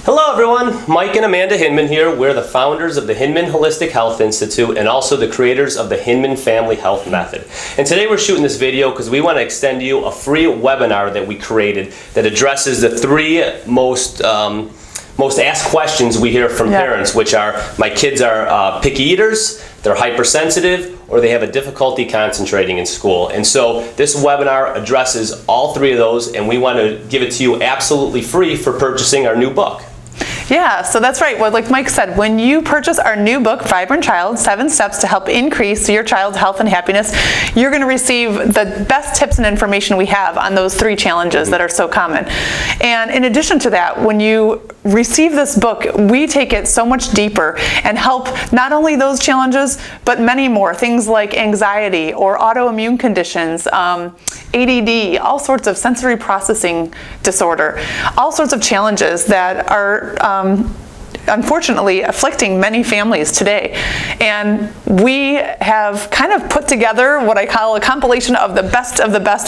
Hello everyone, Mike and Amanda Hinman here. We're the founders of the Hinman Holistic Health Institute and also the creators of the Hinman Family Health Method. And today we're shooting this video because we want to extend you a free webinar that we created that addresses the three most asked questions we hear from parents, which are, my kids are picky eaters, they're hypersensitive, or they have a difficulty concentrating in school. And so this webinar addresses all three of those, and we want to give it to you absolutely free for purchasing our new book. Yeah, so that's right. Well, like Mike said, when you purchase our new book, Vibrant Child, 7 Steps to Help Increase Your Child's Health and Happiness, you're going to receive the best tips and information we have on those 3 challenges that are so common. And in addition to that, when you receive this book, we take it so much deeper and help not only those challenges, but many more. Things like anxiety or autoimmune conditions, ADD, all sorts of sensory processing disorder, all sorts of challenges that are unfortunately afflicting many families today. And we have kind of put together what I call a compilation of the best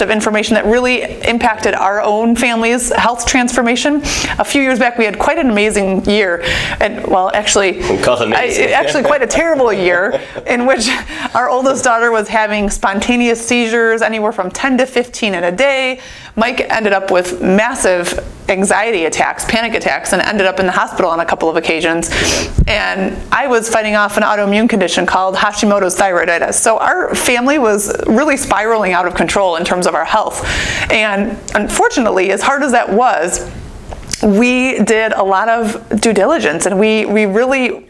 of information that really impacted our own family's health transformation. A few years back we had quite an amazing year, and well, actually quite a terrible year, in which our oldest daughter was having spontaneous seizures anywhere from 10 to 15 in a day. Mike ended up with massive anxiety attacks, panic attacks, and ended up in the hospital on a couple of occasions. And I was fighting off an autoimmune condition called Hashimoto's thyroiditis. So our family was really spiraling out of control in terms of our health. And unfortunately, as hard as that was, we did a lot of due diligence, and we really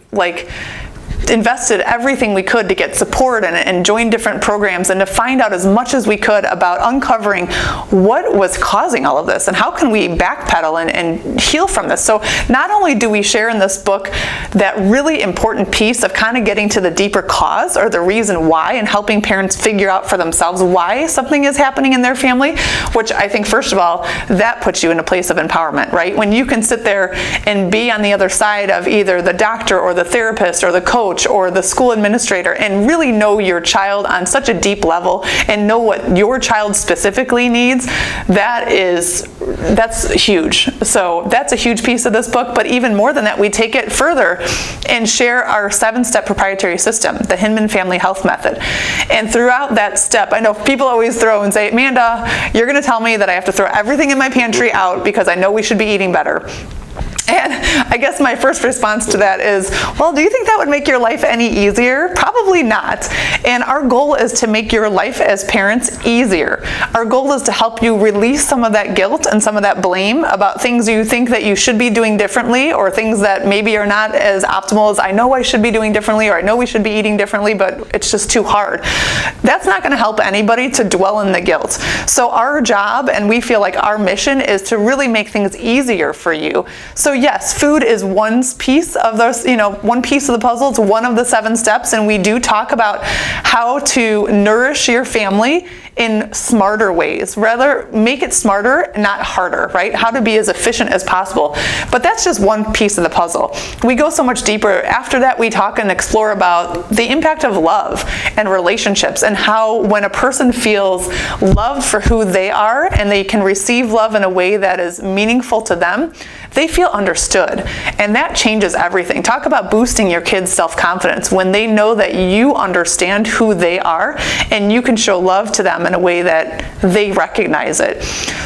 invested everything we could to get support and join different programs and to find out as much as we could about uncovering what was causing all of this and how can we backpedal and heal from this. So not only do we share in this book that really important piece of kind of getting to the deeper cause or the reason why and helping parents figure out for themselves why something is happening in their family, which I think first of all, that puts you in a place of empowerment, right? When you can sit there and be on the other side of either the doctor or the therapist or the coach or the school administrator and really know your child on such a deep level and know what your child specifically needs, that's huge. So that's a huge piece of this book, but even more than that, we take it further and share our 7-step proprietary system, the Hinman Family Health Method. And throughout that step, I know people always throw and say, Amanda, you're going to tell me that I have to throw everything in my pantry out because I know we should be eating better. And I guess my first response to that is, well, do you think that would make your life any easier? Probably not. And our goal is to make your life as parents easier. Our goal is to help you release some of that guilt and some of that blame about things you think that you should be doing differently, or things that maybe are not as optimal as I know I should be doing differently, or I know we should be eating differently, but it's just too hard. That's not going to help anybody to dwell in the guilt. So our job, and we feel like our mission, is to really make things easier for you. So yes, food is one piece of those, one piece of the puzzle. It's one of the 7 steps, and we do talk about how to nourish your family in smarter ways. Rather, make it smarter, not harder, right? How to be as efficient as possible. But that's just one piece of the puzzle. We go so much deeper. After that, we talk and explore about the impact of love and relationships, and how when a person feels loved for who they are and they can receive love in a way that is meaningful to them, they feel understood. And that changes everything. Talk about boosting your kids' self-confidence when they know that you understand who they are and you can show love to them in a way that they recognize it.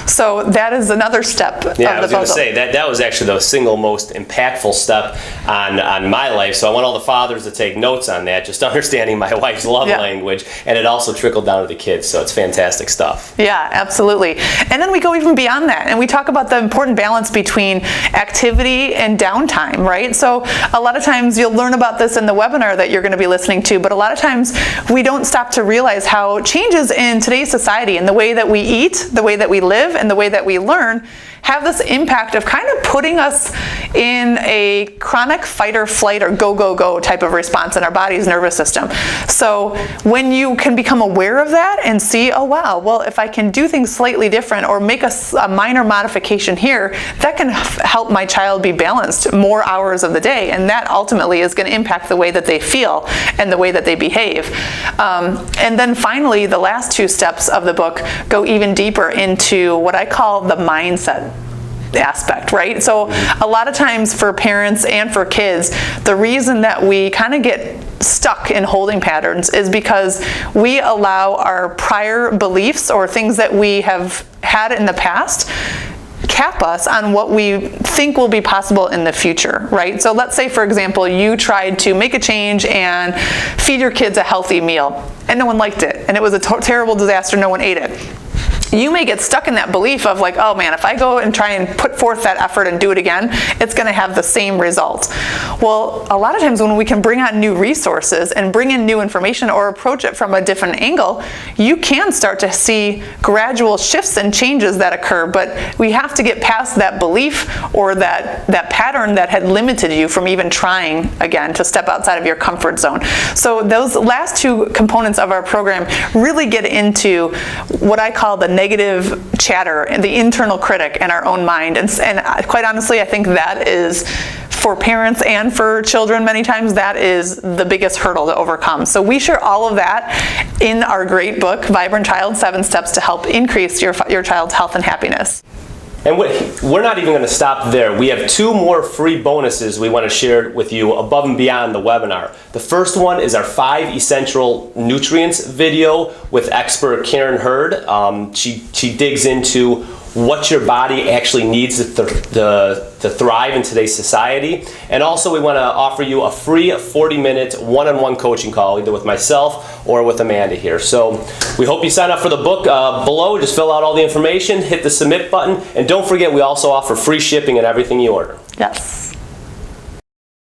So that is another step of the puzzle. Yeah, I was going to say, that was actually the single most impactful step on my life. So I want all the fathers to take notes on that, just understanding my wife's love language, and it also trickled down to the kids. So it's fantastic stuff. Yeah, absolutely. And then we go even beyond that, and we talk about the important balance between activity and downtime, right? So a lot of times you'll learn about this in the webinar that you're going to be listening to, but a lot of times we don't stop to realize how changes in today's society and the way that we eat, the way that we live, and the way that we learn have this impact of kind of putting us in a chronic fight or flight or go, go, go type of response in our body's nervous system. So when you can become aware of that and see, oh wow, well if I can do things slightly different or make a minor modification here, that can help my child be balanced more hours of the day, and that ultimately is going to impact the way that they feel and the way that they behave. And then finally, the last 2 steps of the book go even deeper into what I call the mindset. aspect, right? So a lot of times for parents and for kids, the reason that we kind of get stuck in holding patterns is because we allow our prior beliefs or things that we have had in the past cap us on what we think will be possible in the future, right? So let's say, for example, you tried to make a change and feed your kids a healthy meal, and no one liked it, and it was a terrible disaster, no one ate it. You may get stuck in that belief of like, oh man, if I go and try and put forth that effort and do it again, it's going to have the same result. Well, a lot of times when we can bring on new resources and bring in new information or approach it from a different angle, you can start to see gradual shifts and changes that occur, but we have to get past that belief or that pattern that had limited you from even trying again to step outside of your comfort zone. So those last two components of our program really get into what I call the negative chatter and the internal critic in our own mind. And quite honestly, I think that is, for parents and for children, many times that is the biggest hurdle to overcome. So we share all of that in our great book, Vibrant Child, 7 Steps to Help Increase Your Child's Health and Happiness. And we're not even going to stop there. We have 2 more free bonuses we want to share with you above and beyond the webinar. The first one is our 5 essential nutrients video with expert Karen Hurd. She digs into what your body actually needs to thrive in today's society. And also we want to offer you a free 40-minute one-on-one coaching call, either with myself or with Amanda here. So we hope you sign up for the book below. Just fill out all the information, hit the submit button, and don't forget we also offer free shipping on everything you order. Yes.